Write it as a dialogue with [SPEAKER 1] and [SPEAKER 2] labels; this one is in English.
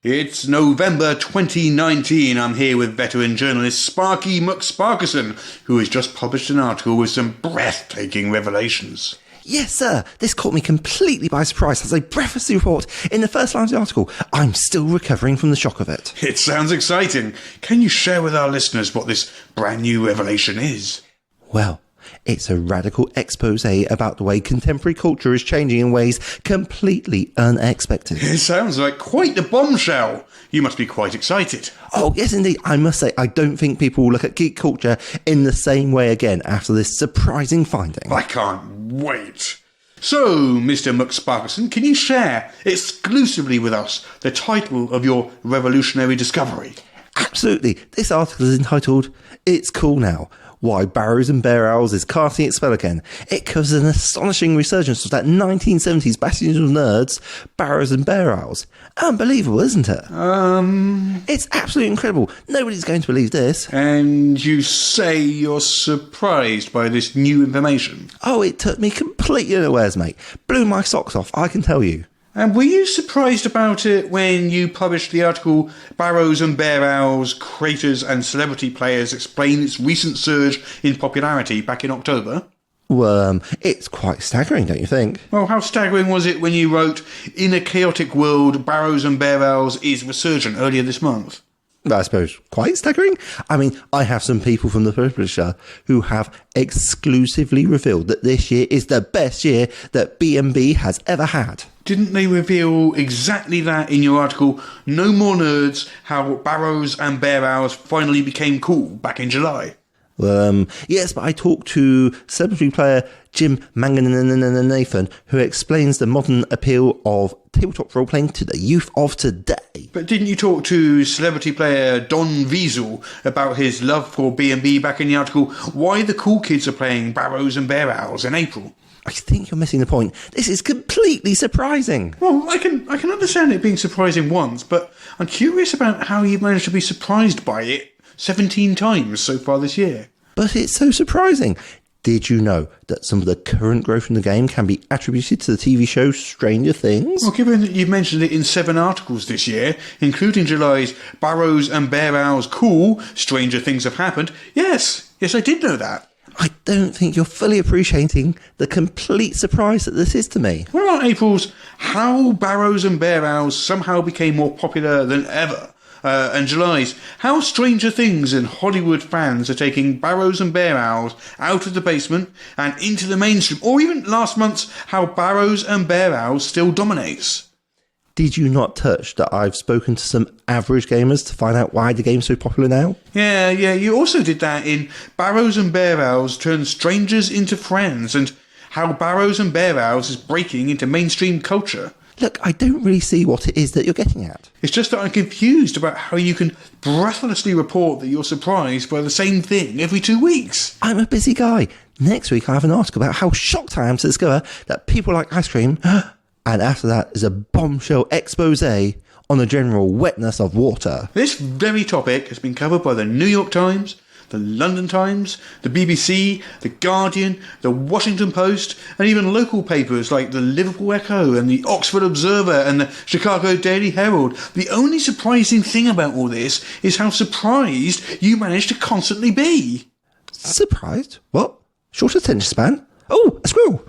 [SPEAKER 1] It's November 2019. I'm here with veteran journalist Sparky McSparkerson, who has just published an article with some breathtaking revelations.
[SPEAKER 2] Yes, sir. This caught me completely by surprise as I breathlessly report in the first line of the article, I'm still recovering from the shock of it.
[SPEAKER 1] It sounds exciting. Can you share with our listeners what this brand new revelation is?
[SPEAKER 2] Well, it's a radical expose about the way contemporary culture is changing in ways completely unexpected.
[SPEAKER 1] It sounds like quite the bombshell. You must be quite excited.
[SPEAKER 2] Oh, yes, indeed. I must say, I don't think people will look at geek culture in the same way again after this surprising finding.
[SPEAKER 1] I can't wait. So, Mr. McSparkerson, can you share exclusively with us the title of your revolutionary discovery?
[SPEAKER 2] Absolutely. This article is entitled, It's Cool Now. Why Barrows and Bear Owls is casting its spell again. It covers an astonishing resurgence of that 1970s bastion of nerds, Barrows and Bear Owls. Unbelievable, isn't it? It's absolutely incredible. Nobody's going to believe this.
[SPEAKER 1] And you say you're surprised by this new information?
[SPEAKER 2] Oh, it took me completely unawares, mate. Blew my socks off, I can tell you.
[SPEAKER 1] And were you surprised about it when you published the article Barrows and Bear Owls, Creators and Celebrity Players Explain its Recent Surge in Popularity back in October?
[SPEAKER 2] Well, it's quite staggering, don't you think?
[SPEAKER 1] Well, how staggering was it when you wrote, In a chaotic world, Barrows and Bear Owls is resurgent earlier this month?
[SPEAKER 2] I suppose quite staggering. I mean, I have some people from the publisher who have exclusively revealed that this year is the best year that B&B has ever had.
[SPEAKER 1] Didn't they reveal exactly that in your article, No More Nerds, How Barrows and Bear Owls Finally Became Cool back in July?
[SPEAKER 2] Yes, but I talked to celebrity player Jim Manganathan, who explains the modern appeal of tabletop role-playing to the youth of today.
[SPEAKER 1] But didn't you talk to celebrity player Don Wiesel about his love for B&B back in the article, Why the Cool Kids Are Playing Barrows and Bear Owls in April?
[SPEAKER 2] I think you're missing the point. This is completely surprising.
[SPEAKER 1] Well, I can understand it being surprising once, but I'm curious about how you've managed to be surprised by it 17 times so far this year.
[SPEAKER 2] But it's so surprising. Did you know that some of the current growth in the game can be attributed to the TV show Stranger Things?
[SPEAKER 1] Well, given that you've mentioned it in 7 articles this year, including July's Barrows and Bear Owls Cool, Stranger Things Have Happened, yes, I did know that.
[SPEAKER 2] I don't think you're fully appreciating the complete surprise that this is to me.
[SPEAKER 1] What about April's How Barrows and Bear Owls Somehow Became More Popular Than Ever? And July's How Stranger Things and Hollywood fans are taking Barrows and Bear Owls out of the basement and into the mainstream, or even last month's How Barrows and Bear Owls Still Dominates.
[SPEAKER 2] Did you not touch that I've spoken to some average gamers to find out why the game's so popular now?
[SPEAKER 1] Yeah, you also did that in Barrows and Bear Owls Turn Strangers into Friends and How Barrows and Bear Owls is breaking into mainstream culture.
[SPEAKER 2] Look, I don't really see what it is that you're getting at.
[SPEAKER 1] It's just that I'm confused about how you can breathlessly report that you're surprised by the same thing every 2 weeks.
[SPEAKER 2] I'm a busy guy. Next week I have an article about how shocked I am to discover that people like ice cream, and after that is a bombshell expose on the general wetness of water.
[SPEAKER 1] This very topic has been covered by the New York Times, the London Times, the BBC, the Guardian, the Washington Post, and even local papers like the Liverpool Echo and the Oxford Observer and the Chicago Daily Herald. The only surprising thing about all this is how surprised you manage to constantly be.
[SPEAKER 2] Surprised? What? Short attention span? Oh, a squirrel!